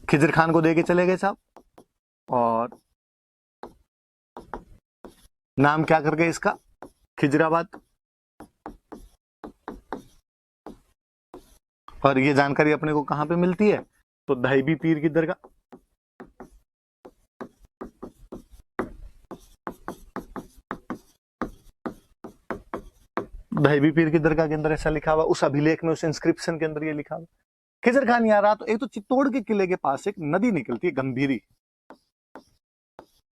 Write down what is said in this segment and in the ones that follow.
खिजर खान को देके चले गए साहब, और नाम क्या कर गए इसका, खिजराबाद। और ये जानकारी अपने को कहां पे मिलती है, तो दहीबी पीर की दरगाह। दहीबी पीर की दरगाह के अंदर ऐसा लिखा हुआ, उस अभिलेख में, उस इंस्क्रिप्शन के अंदर ये लिखा हुआ। खिजर खान यहाँ रहा तो एक तो चित्तौड़ के किले के पास एक नदी निकलती है गंभीरी,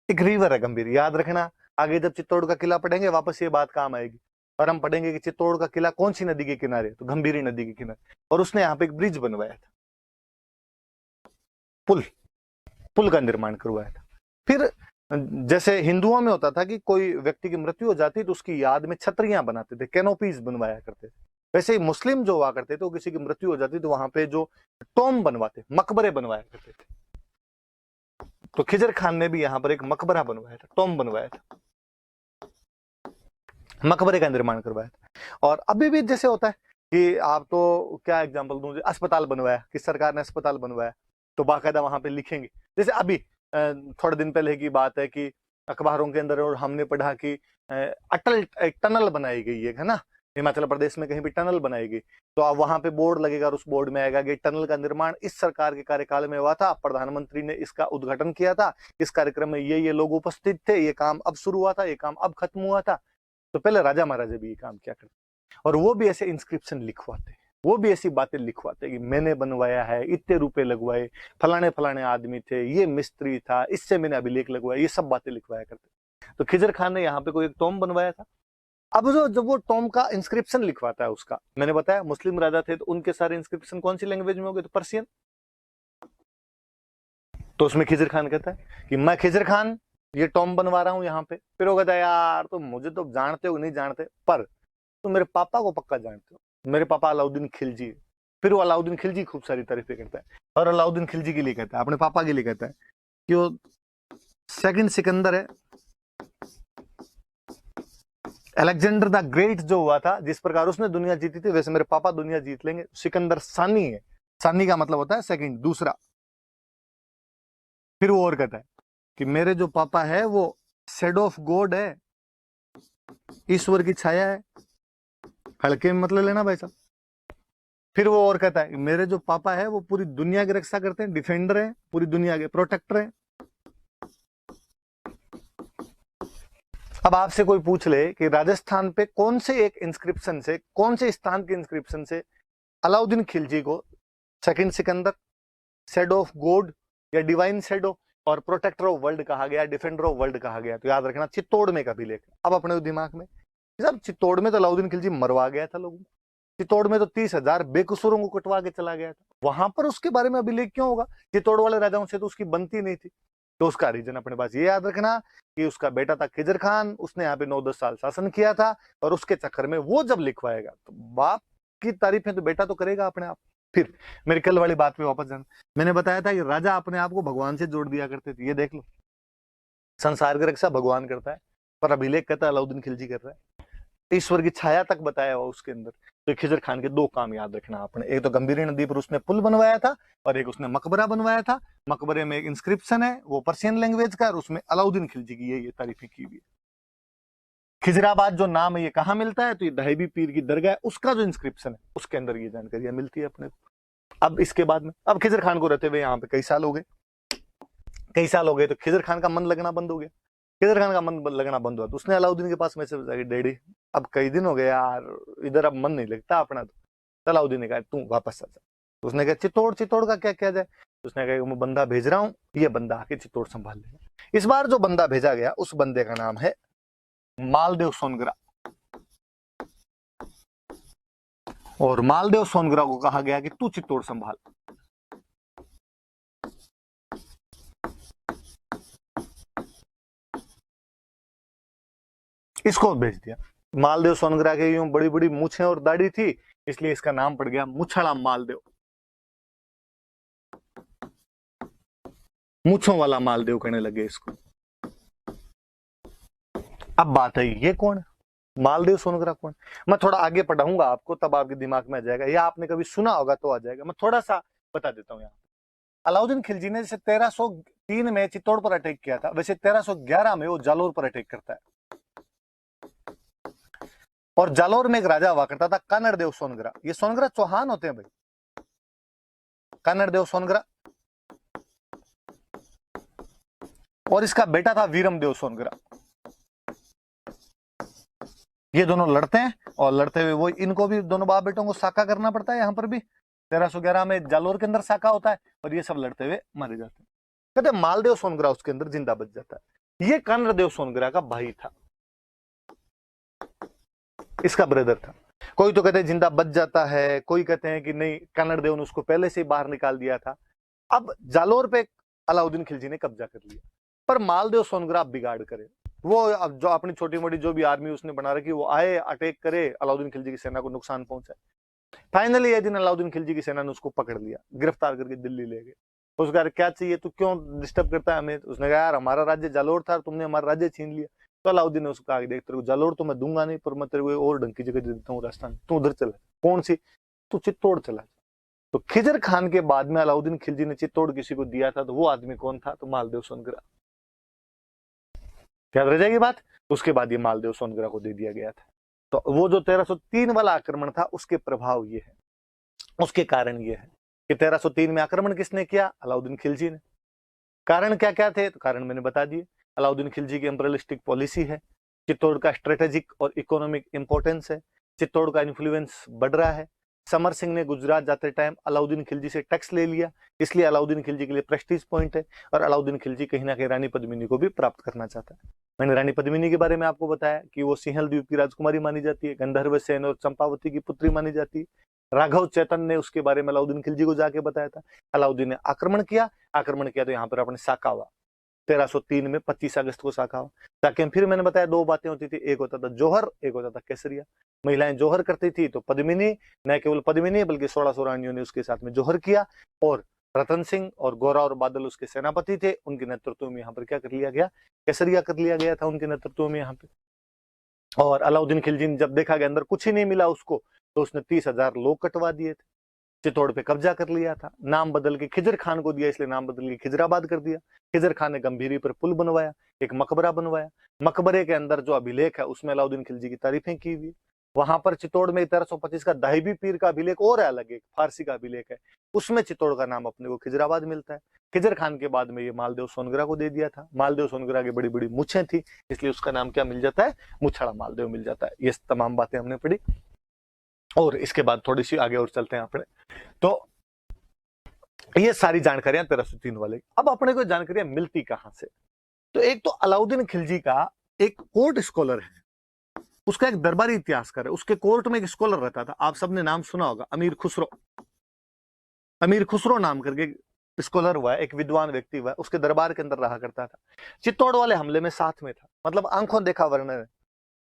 एक रिवर है गंभीरी, याद रखना। आगे जब चित्तौड़ का किला पढ़ेंगे वापस ये बात काम आएगी, और हम पढ़ेंगे कि चित्तौड़ का किला कौन सी नदी के किनारे, तो गंभीरी नदी के किनारे। और उसने यहाँ पे एक ब्रिज बनवाया था, पुल का निर्माण करवाया था। फिर जैसे हिंदुओं में होता था कि कोई व्यक्ति की मृत्यु हो जाती तो उसकी याद में छतरियां बनाते थे, कैनोपीज बनवाया करते थे। वैसे ही मुस्लिम जो हुआ करते थे, तो किसी की मृत्यु हो जाती तो वहां पे जो टॉम बनवाते, मकबरे बनवाया करते थे। तो खिजर खान ने भी यहां पर एक मकबरा बनवाया था, टॉम बनवाया था, मकबरे का निर्माण करवाया था। और अभी भी जैसे होता है कि आप तो क्या एग्जांपल दूं, अस्पताल बनवाया, कि सरकार ने अस्पताल बनवाया, तो बाकायदा वहां पे लिखेंगे। जैसे अभी थोड़े दिन पहले की बात है कि अखबारों के अंदर और हमने पढ़ा कि अटल एक टनल बनाई गई है ना, हिमाचल प्रदेश में कहीं भी टनल बनाई गई, तो अब वहां पे बोर्ड लगेगा और उस बोर्ड में आएगा कि टनल का निर्माण इस सरकार के कार्यकाल में हुआ था, प्रधानमंत्री ने इसका उद्घाटन किया था, इस कार्यक्रम में ये लोग उपस्थित थे, ये काम अब शुरू हुआ था, ये काम अब खत्म हुआ था। तो पहले राजा महाराजा भी ये काम क्या करते, और वो भी ऐसे इंस्क्रिप्शन लिखवाते, वो भी ऐसी बातें लिखवाते कि मैंने बनवाया है, इतने रुपए लगवाए, फलाने फलाने आदमी थे, ये मिस्त्री था, इससे मैंने अभिलेख लगवाया, ये सब बातें लिखवाया करते। तो खिजर खान ने यहाँ पे कोई एक टॉम बनवाया था। अब जो जब वो टॉम का इंस्क्रिप्शन लिखवाता है, उसका मैंने बताया मुस्लिम राजा थे तो उनके सारे इंस्क्रिप्शन कौन सी लैंग्वेज में हो गए, तो पर्शियन। तो उसमें खिजर खान कहता है कि मैं खिजर खान ये टॉम बनवा रहा हूं यहाँ पे। फिर वो कहता है यार तो मुझे तो जानते हो नहीं जानते, पर तुम मेरे पापा को पक्का जानते हो, मेरे पापा अलाउद्दीन खिलजी। फिर वो अलाउद्दीन खिलजी खूब सारी तारीफें करता है, और अलाउद्दीन खिलजी के लिए कहता है, अपने पापा के लिए कहता है कि वो सेकंड सिकंदर है, अलेक्जेंडर द ग्रेट जो हुआ था, जिस प्रकार उसने दुनिया जीती थी, वैसे मेरे पापा दुनिया जीत लेंगे। सिकंदर सानी है, सानी का मतलब होता है सेकंड, दूसरा। फिर वो और कहता है कि मेरे जो पापा है वो शेडो ऑफ गॉड है, ईश्वर की छाया है, हल्के में मतलब लेना भाई साहब। फिर वो और कहता है मेरे जो पापा है वो पूरी दुनिया की रक्षा करते हैं, डिफेंडर है, पूरी दुनिया के प्रोटेक्टर है। अब आपसे कोई पूछ ले कि राजस्थान पे कौन से एक इंस्क्रिप्शन से, कौन से स्थान के इंस्क्रिप्शन से अलाउद्दीन खिलजी को second Sikandar, shadow of God या डिवाइन शेडो और प्रोटेक्टर ऑफ वर्ल्ड कहा गया, डिफेंडर ऑफ वर्ल्ड कहा गया, तो याद रखना चित्तौड़ में का अभिलेख। अब अपने दिमाग में साहब, चित्तौड़ में तो अलाउद्दीन खिलजी मरवा गया था लोगों को, चित्तौड़ में तो 30,000 बेकसूरों को कटवा के चला गया था, वहां पर उसके बारे में अभिलेख क्यों होगा? चित्तौड़ वाले राजाओं से तो उसकी बनती नहीं थी। तो उसका रीजन अपने पास ये याद रखना कि उसका बेटा था खिजर खान, उसने यहाँ पे 9-10 साल शासन किया था, और उसके चक्कर में वो जब लिखवाएगा तो बाप की तारीफें तो बेटा तो करेगा अपने आप। फिर मेरी कल वाली बात पे वापस जाना, मैंने बताया था कि राजा अपने आप को भगवान से जोड़ दिया करते थे। ये देख लो, संसार की रक्षा भगवान करता है, पर अभिलेख कहता है अलाउद्दीन खिलजी कर रहा है। ईश्वर की छाया तक बताया हुआ उसके अंदर। तो खिजर खान के 2 काम याद रखना आपने, एक तो गंभीरी नदी पर उसने पुल बनवाया था, और एक उसने मकबरा बनवाया था। मकबरे में एक इंस्क्रिप्शन है, वो पर्शियन लैंग्वेज का, और उसमें अलाउद्दीन खिलजी की ये तारीफी की हुई है। खिजराबाद जो नाम है ये कहाँ मिलता है, तो ये दहीबी पीर की दरगाह है, उसका जो इंस्क्रिप्शन है उसके अंदर ये जानकारियां मिलती है अपने को। अब इसके बाद में, अब खिजर खान को रहते हुए यहाँ पे कई साल हो गए, तो खिजर खान का मन लगना बंद हो गया। खिजर खान का मन लगना बंद हुआ तो उसने अलाउद्दीन के पास मैसेज भेजा कि डैडी अब कई दिन हो गए यार, इधर अब मन नहीं लगता अपना। तो अलाउद्दीन ने कहा तू वापस आ जा। तो उसने कहा चित्तौड़ का क्या किया जाए? तो उसने कहा मैं बंदा भेज रहा हूँ, ये बंदा आके चित्तौड़ संभाल लेगा। इस बार जो बंदा भेजा गया उस बंदे का नाम है मालदेव सोनग्रा, और मालदेव सोनग्रा को कहा गया कि तू चित्तौड़ संभाल। इसको भेज दिया। मालदेव सोनग्रा के यूं बड़ी बड़ी मूछें और दाढ़ी थी, इसलिए इसका नाम पड़ गया मुछड़ा मालदेव, मूछों वाला मालदेव कहने लगे इसको। अब बात है ये कौन है, मालदेव सोनग्रा कौन? मैं थोड़ा आगे पढ़ाऊंगा आपको, तब आपके दिमाग में आ जाएगा, या आपने कभी सुना होगा तो आ जाएगा। मैं थोड़ा सा बता देता हूँ यहाँ। अलाउद्दीन खिलजी ने जैसे 1303 में चित्तौड़ पर अटैक किया था, वैसे 1311 में वो जालोर पर अटैक करता है। और जालोर में एक राजा हुआ करता था कानड़ देव सोनगरा। ये सोनगरा चौहान होते हैं भाई, कानड़ देव सोनगरा। और इसका बेटा था वीरम देव सोनगरा। ये दोनों लड़ते हैं और लड़ते हुए वो इनको भी दोनों बाप बेटों को साका करना पड़ता है। यहां पर भी 1311 में जालोर के अंदर साका होता है और ये सब लड़ते हुए मारे जाते हैं। कहते हैं मालदेव सोनगरा उसके अंदर जिंदा बच जाता है। ये कानड़ देव सोनगरा का भाई था, इसका ब्रदर था। कोई तो कहते हैं जिंदा बच जाता है, कोई कहते हैं कि नहीं कानड़ देव ने उसको पहले से ही बाहर निकाल दिया था। अब जालोर पे अलाउद्दीन खिलजी ने कब्जा कर लिया, पर मालदेव सोनगरा बिगाड़ करे। वो अब जो अपनी छोटी मोटी जो भी आर्मी उसने बना रखी वो आए, अटैक करे, अलाउद्दीन खिलजी की सेना को नुकसान पहुंचाए। फाइनली ये दिन अलाउद्दीन खिलजी की सेना ने उसको पकड़ लिया, गिरफ्तार करके दिल्ली ले गए। उसका क्या चाहिए, तू क्यों डिस्टर्ब करता है हमें? उसने कहा यार हमारा राज्य जालोर था, तुमने हमारा राज्य छीन लिया। तो अलाउद्दीन ने उसको कहा देख तेरे को जालोर तो मैं दूंगा नहीं, पर मैं तेरे को और ढंग की जगह दे देता हूँ राजस्थान, तू उधर चला। कौन सी? तू चित्तौड़ चला। तो खिजर खान के बाद में अलाउद्दीन खिलजी ने चित्तौड़ किसी को दिया था, तो वो आदमी कौन था? तो मालदेव सोनगरा। याद रह जाएगी बात। उसके बाद ये मालदेव सोनगरा को दे दिया गया था। तो वो जो 1303 वाला आक्रमण था उसके प्रभाव ये है, उसके कारण ये है कि 1303 में आक्रमण किसने किया? अलाउद्दीन खिलजी ने। कारण क्या क्या थे? तो कारण मैंने बता दिए। अलाउद्दीन खिलजी की इंपीरियलिस्टिक पॉलिसी है, चित्तौड़ का स्ट्रेटेजिक और इकोनॉमिक इंपॉर्टेंस है, चित्तौड़ का इन्फ्लुएंस बढ़ रहा है। समर सिंह ने गुजरात जाते टाइम अलाउद्दीन खिलजी से टैक्स ले लिया, इसलिए अलाउद्दीन खिलजी के लिए प्रेस्टीज पॉइंट है। और अलाउद्दीन खिलजी कहीं ना कहीं रानी पद्मिनी को भी प्राप्त करना चाहता है। मैंने रानी पद्मिनी के बारे में आपको बताया कि वो सिंहल द्वीप की राजकुमारी मानी जाती है, गंधर्व सेन और चंपावती की पुत्री मानी जाती है। राघव चैतन ने उसके बारे में अलाउद्दीन खिलजी को जाके बताया था। अलाउद्दीन ने आक्रमण किया तो यहाँ पर अपने साका हुआ। 1303 में 25 अगस्त को साका हुआ। ताकि फिर मैंने बताया दो बातें होती थी, एक होता था जौहर, एक होता था केसरिया। महिलाएं जौहर करती थी तो पद्मिनी, न केवल पद्मिनी बल्कि 1600 रानियों ने उसके साथ में जौहर किया। और रतन सिंह और गोरा और बादल उसके सेनापति थे, उनके नेतृत्व में यहाँ पर क्या कर लिया गया? केसरिया कर लिया गया था उनके नेतृत्व में यहाँ पे। और अलाउद्दीन खिलजी ने जब देखा गया अंदर कुछ ही नहीं मिला उसको, तो उसने 30,000 लोग कटवा दिए थे, चित्तौड़ पे कब्जा कर लिया था। नाम बदल के खिजर खान को दिया, इसलिए नाम बदल के खिजराबाद कर दिया। खिजर खान ने गंभीरी पर पुल बनवाया, एक मकबरा बनवाया। मकबरे के अंदर जो अभिलेख है उसमें अलाउद्दीन खिलजी की तारीफें की हुई। वहां पर चित्तौड़ में 1325 का दाहिबी पीर का अभिलेख और है, अलग एक फारसी का अभिलेख है, उसमें चित्तौड़ का नाम अपने को खिजराबाद मिलता है। खिजर खान के बाद में ये मालदेव सोनगरा को दे दिया था। मालदेव सोनगरा की बड़ी बड़ी मुछें थी, इसलिए उसका नाम क्या मिल जाता है? मुछड़ा मालदेव मिल जाता है। ये तमाम बातें हमने पढ़ी और इसके बाद थोड़ी सी आगे और चलते हैं अपने। तो ये सारी जानकारियां 1303 वाले। अब अपने को जानकारियां मिलती कहां से? तो एक तो अलाउद्दीन खिलजी का एक कोर्ट स्कॉलर है, उसका एक दरबारी इतिहासकार है। उसके कोर्ट में एक स्कॉलर रहता था, आप सबने नाम सुना होगा, अमीर खुसरो। अमीर खुसरो नाम करके स्कॉलर हुआ है, एक विद्वान व्यक्ति हुआ है, उसके दरबार के अंदर रहा करता था। चित्तौड़ वाले हमले में साथ में था, मतलब आंखों देखा वर्णन है,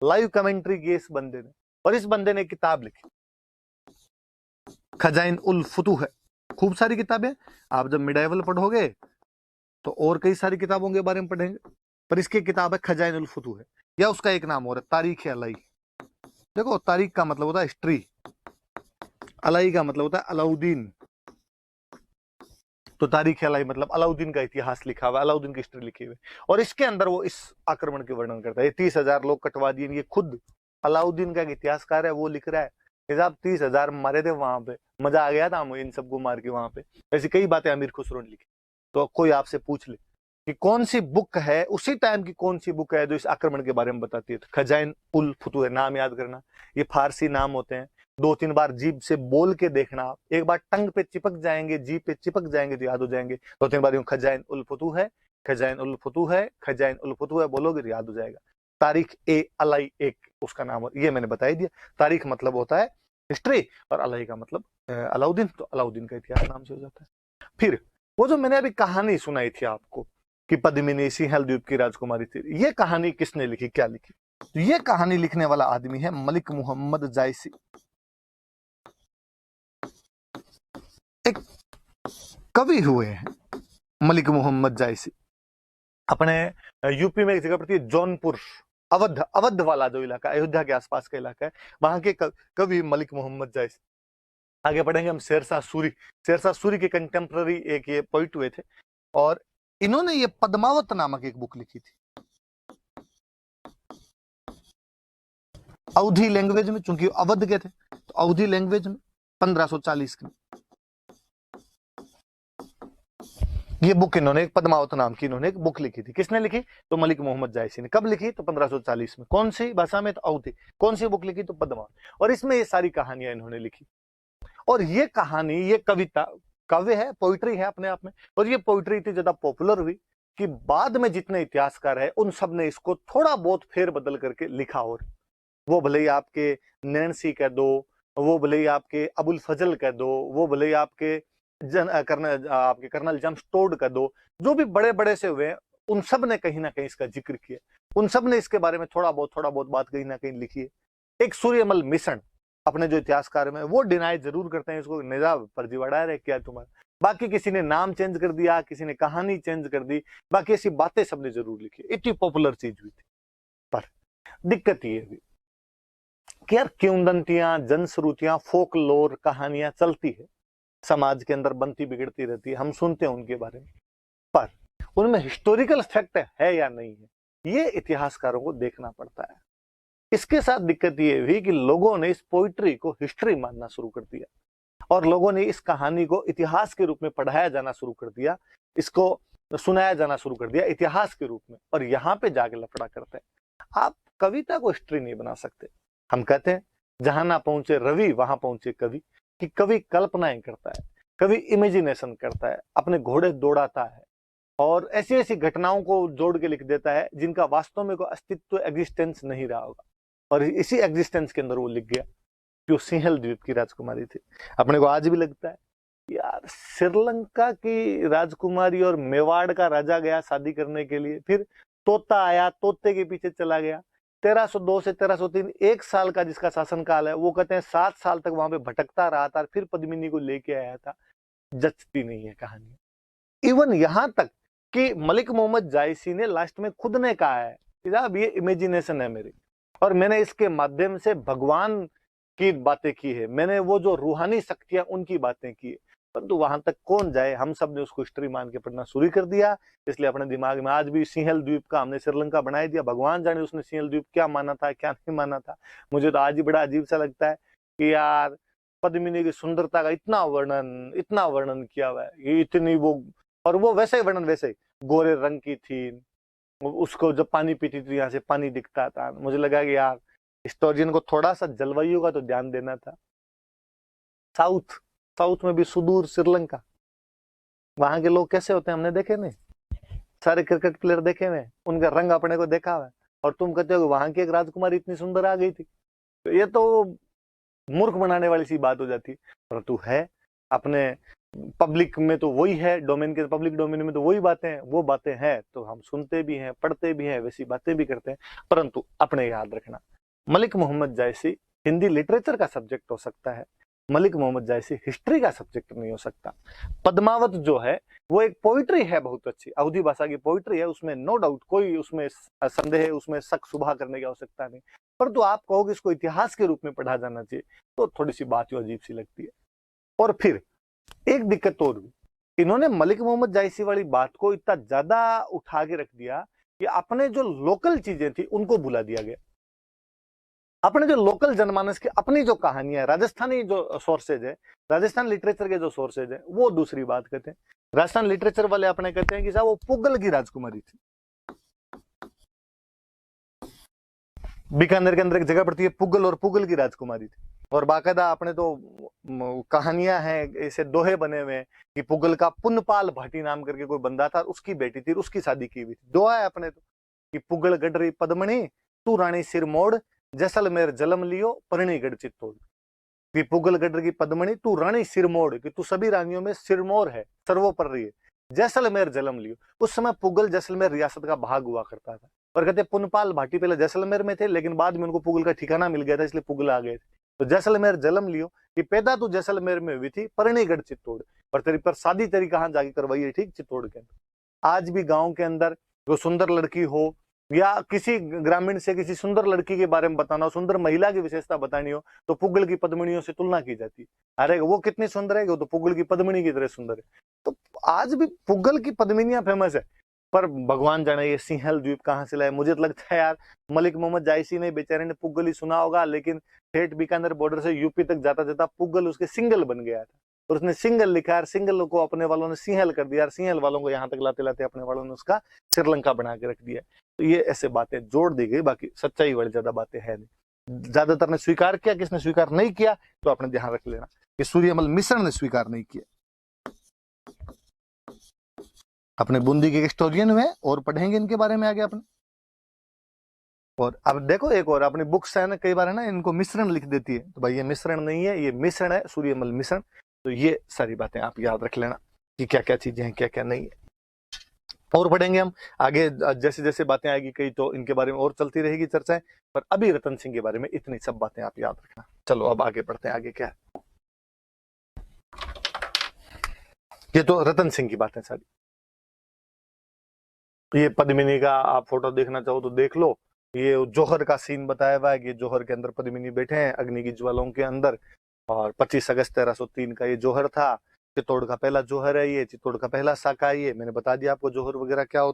लाइव कमेंट्री की इस बंदे ने। और इस बंदे ने एक किताब लिखी, खजाइन उल फुतूह है। खूब सारी किताबें, आप जब मिडाइवल पढ़ोगे तो और कई सारी किताबों के बारे में पढ़ेंगे, पर इसकी किताब है खजाइन उल फुतूह है, या उसका एक नाम और है तारीख अलाई। देखो तारीख का मतलब होता है हिस्ट्री, अलाई का मतलब होता है अलाउद्दीन। तो तारीख अलाई मतलब अलाउद्दीन का इतिहास लिखा हुआ, अलाउद्दीन की हिस्ट्री लिखी हुई। और इसके अंदर वो इस आक्रमण के वर्णन करता है। 30,000 लोग कटवा दिए, ये खुद अलाउद्दीन का एक इतिहासकार है, वो लिख रहा है। साहब 30,000 मारे थे वहां पे, मजा आ गया था हमें इन सबको मार के वहां पे। ऐसी कई बातें अमीर खुसरो ने लिखी। तो कोई आपसे पूछ ले कि कौन सी बुक है, उसी टाइम की कौन सी बुक है जो इस आक्रमण के बारे में बताती है, तो खजाइन उल फुतूह है। नाम याद करना, ये फारसी नाम होते हैं। 2-3 बार जीभ से बोल के देखना, एक बार टंग पे चिपक जाएंगे, जीभ पे चिपक जाएंगे तो याद हो जाएंगे। 2-3 बार यूं खजाइन उल फुतूह है, खजाइन उल फुतूह है, खजाइन उल फुतूह है बोलोगे तो याद हो जाएगा। तारीख ए अलाई एक उसका नाम हो, ये मैंने बता ही दिया। तारीख मतलब होता है हिस्ट्री और अलाई का मतलब अलाउद्दीन, तो अलाउद्दीन का इतिहास नाम से हो जाता है। फिर वो जो मैंने अभी कहानी सुनाई थी आपको कि पद्मिनी सिंहल द्वीप की राजकुमारी थी, ये कहानी किसने लिखी, क्या लिखी? तो ये कहानी लिखने वाला आदमी है मलिक मोहम्मद जायसी। एक कवि हुए हैं मलिक मोहम्मद जायसी। अपने यूपी में एक जगह पड़ती है जौनपुर, अवध, अवध वाला जो इलाका, अयोध्या के आसपास का इलाका है, वहां के कवि मलिक मोहम्मद जायसी। आगे बढ़ेंगे हम शेरशाह सूरी। शेरशाह सूरी के कंटेम्प्ररी एक ये पोइट हुए थे और इन्होंने ये पद्मावत नामक एक बुक लिखी थी अवधी लैंग्वेज में, चूंकि अवध के थे तो अवधी लैंग्वेज में 1540 में ये बुक इन्होंने पद्मावत नाम की इन्होंने एक बुक लिखी थी। किसने लिखी? तो मलिक मोहम्मद जायसी ने। कब लिखी? तो 1540 में। कौन सी भाषा में? तो अवधी। कौन सी बुक लिखी? तो पद्मावत। और इसमें ये सारी कहानियां इन्होंने लिखी और ये कहानी, ये कविता, काव्य है, पोइट्री है अपने आप में। और ये पोइट्री इतनी ज्यादा पॉपुलर हुई कि बाद में जितने इतिहासकार है उन सब ने इसको थोड़ा बहुत फेर बदल करके लिखा। और वो भले ही आपके नैन्सी कह दो, वो भले ही आपके अबुल फजल कह दो, वो भले ही आपके कर्नल जेम्स टोड कह दो, जो भी बड़े बड़े से हुए उन सब ने कहीं ना कहीं इसका जिक्र किया, उन सब ने इसके बारे में थोड़ा बहुत बात कहीं ना कहीं लिखी है। एक सूर्यमल मिशन अपने जो इतिहासकार में वो डिनाई जरूर करते हैं इसको, निजाब फर्जीवाड़ा है क्या तुम्हारा। बाकी किसी ने नाम चेंज कर दिया, किसी ने कहानी चेंज कर दी, बाकी ऐसी बातें सबने जरूर लिखी। इतनी पॉपुलर चीज हुई थी। पर दिक्कत ये हुई कि यार किंवदंतियां, जनश्रुतियां, फोकलोर कहानियां चलती है समाज के अंदर, बनती बिगड़ती रहती है, हम सुनते हैं उनके बारे में, पर उनमें हिस्टोरिकल फैक्ट है या नहीं है, ये इतिहासकारों को देखना पड़ता है। इसके साथ दिक्कत ये हुई कि लोगों ने इस पोइट्री को हिस्ट्री मानना शुरू कर दिया और लोगों ने इस कहानी को इतिहास के रूप में पढ़ाया जाना शुरू कर दिया, इसको सुनाया जाना शुरू कर दिया इतिहास के रूप में। और यहां पे जाके लफड़ा करते हैं। आप कविता को हिस्ट्री नहीं बना सकते। हम कहते हैं जहां ना पहुंचे रवि वहां पहुंचे कवि, कि कवि कल्पनाएं करता है, कवि इमेजिनेशन करता है, अपने घोड़े दौड़ाता है और ऐसी ऐसी घटनाओं को जोड़ के लिख देता है जिनका वास्तव में कोई अस्तित्व, एग्जिस्टेंस नहीं रहा होगा। और इसी एग्जिस्टेंस के अंदर वो लिख गया। जो सिंहल द्वीप की राजकुमारी थी, अपने को आज भी लगता है यार श्रीलंका की राजकुमारी और मेवाड़ का राजा गया शादी करने के लिए, फिर तोता आया, तोते के पीछे चला गया। 1302 से 1303 एक साल का जिसका शासनकाल है, वो कहते हैं 7 साल तक वहां पे भटकता रहा था, फिर पद्मिनी को लेके आया था। जचती नहीं है कहानी। इवन यहां तक कि मलिक मोहम्मद जायसी ने लास्ट में खुद ने कहा है कि साहब ये इमेजिनेशन है मेरी और मैंने इसके माध्यम से भगवान की बातें की है, मैंने वो जो रूहानी शक्तियां उनकी बातें की है। परंतु वहां तक कौन जाए, हम सब ने उसको हिस्ट्री मान के पढ़ना शुरू कर दिया। इसलिए अपने दिमाग में आज भी सिंहल द्वीप का हमने श्रीलंका बना दिया। भगवान जाने उसने सिंहल द्वीप क्या माना था क्या नहीं माना था। मुझे तो आज ही बड़ा अजीब सा लगता है कि यार पद्मिनी की सुंदरता का इतना वर्णन किया हुआ है, ये इतनी वो, और वो वैसे वर्णन वैसे गोरे रंग की थी, उसको जब पानी पीती थी यहाँ से पानी दिखता था। मुझे लगा कि यार हिस्टोरियन को थोड़ा सा जलवायु का तो ध्यान देना था। साउथ में भी सुदूर श्रीलंका, वहां के लोग कैसे होते हैं हमने देखे नहीं, सारे क्रिकेट प्लेयर देखे हुए, उनका रंग अपने को देखा हुआ है, और तुम कहते हो कि वहां की एक राजकुमारी इतनी सुंदर आ गई थी। तो ये तो मूर्ख बनाने वाली सी बात हो जाती। परंतु है अपने पब्लिक में तो वही है, डोमेन के पब्लिक डोमेन में तो वही बातें हैं, वो बातें हैं तो हम सुनते भी हैं, पढ़ते भी हैं, वैसी बातें भी करते हैं। परंतु अपने याद रखना, मलिक मोहम्मद जायसी हिंदी लिटरेचर का सब्जेक्ट हो सकता है, मलिक मोहम्मद जायसी हिस्ट्री का सब्जेक्ट नहीं हो सकता। पद्मावत जो है वो एक पोइट्री है, बहुत अच्छी अवधी भाषा की पोइट्री है, उसमें नो डाउट, कोई उसमें संदेह, उसमें शक शुबा करने की आवश्यकता नहीं। परंतु आप कहोगे इसको इतिहास के रूप में पढ़ा जाना चाहिए, तो थोड़ी सी बात अजीब सी लगती है। और फिर एक दिक्कत और हुई, इन्होंने मलिक मोहम्मद जायसी वाली बात को इतना ज्यादा उठा के रख दिया कि अपने जो लोकल चीजें थी उनको भुला दिया गया। अपने जो लोकल जनमानस की अपनी जो कहानियां है, राजस्थानी जो सोर्सेज है, राजस्थान लिटरेचर के जो सोर्सेज है, वो दूसरी बात कहते हैं। राजस्थान लिटरेचर वाले अपने कहते हैं कि साहब वो पुगल की राजकुमारी थी। बीकानेर के अंदर एक जगह पड़ती है पुगल, और पुगल की राजकुमारी थी। और बाकायदा अपने तो कहानियां हैं, ऐसे दोहे बने हुए हैं कि पुगल का पुनपाल भाटी नाम करके कोई बंदा था, उसकी बेटी थी, उसकी शादी की हुई थी। दोहा है अपने तो कि पुगल गडरी पद्मणी तू रानी सिर मोड़, जैसलमेर जलम लियो परणी गढ़ चित्तौड़। कि पुगल गडर की पद्मणी तू रानी सिरमोड़, कि तू सभी रानियों में सिरमौर है, सर्वोपरि है। जैसलमेर जलम लियो, उस समय पुगल जैसलमेर रियासत का भाग हुआ करता था। और कहते पुनपाल भाटी पहले जैसलमेर में थे, लेकिन बाद में उनको पुगल का ठिकाना मिल गया था, इसलिए पुगल आ गए थे। तो जैसलमेर जलम लियो कि पैदा तू जैसलमेर में हुई थी, परनीगढ़ चित्तौड़, पर तेरी पर शादी तेरी कहां जाके करवाई है, ठीक चित्तौड़ के अंदर। आज भी गांव के अंदर जो सुंदर लड़की हो, या किसी ग्रामीण से किसी सुंदर लड़की के बारे में बताना हो, सुंदर महिला की विशेषता बतानी हो, तो पुग्गल की पद्मिनियों से तुलना की जाती है। अरे वो कितनी सुंदर है, वो तो पुग्गल की पद्मिनी की तरह सुंदर है। तो आज भी पुग्गल की पद्मिनियां फेमस है, पर भगवान जाने ये सिंहल द्वीप कहाँ से लाए। मुझे तो लगता है यार मलिक मोहम्मद जायसी ने बेचारे ने पुग्गल ही सुना होगा, लेकिन ठेठ बीकानेर बॉर्डर से यूपी तक जाता जाता पुग्गल उसके सिंगल बन गया था, और उसने सिंगल लिखा है, सिंगल को अपने वालों ने सिंहल कर दिया, सिंहल वालों को यहाँ तक लाते लाते अपने वालों ने उसका श्रीलंका बना के रख दिया। तो ये ऐसे बातें जोड़ दी गई, बाकी सच्चाई वाली ज्यादा बातें है नहीं। ज्यादातर ने स्वीकार किया, किसने स्वीकार नहीं किया तो आपने ध्यान रख लेना कि सूर्यमल मिश्र ने स्वीकार नहीं किया। अपने बूंदी के हिस्टोरियन हुए और पढ़ेंगे इनके बारे में आगे अपने। और अब देखो एक और अपनी बुक्स है ना, कई बार है ना इनको मिश्रण लिख देती है, तो भाई ये मिश्रण नहीं है, ये मिश्रण है, सूर्यमल मिश्रण। तो ये सारी बातें आप याद रख लेना कि क्या क्या चीजें हैं, क्या क्या नहीं है। और पढ़ेंगे हम आगे, जैसे जैसे बातें आएगी कई तो इनके बारे में और चलती रहेगी चर्चाएं, पर अभी रतन सिंह के बारे में इतनी सब बातें आप याद रखना। चलो अब आगे बढ़ते हैं, आगे क्या है। ये तो रतन सिंह की बातें सारी। ये पद्मिनी का आप फोटो देखना चाहो तो देख लो, ये जौहर का सीन बताया हुआ है कि जौहर के अंदर पद्मिनी बैठे हैं अग्नि की ज्वालाओं के अंदर, और 25 अगस्त 1303 का ये जौहर था। चित्तौड़ का पहला जौहर है ये, चित्तौड़ का पहला साका है ये। मैंने बता दिया आपको जौहर वगैरह क्या होता है।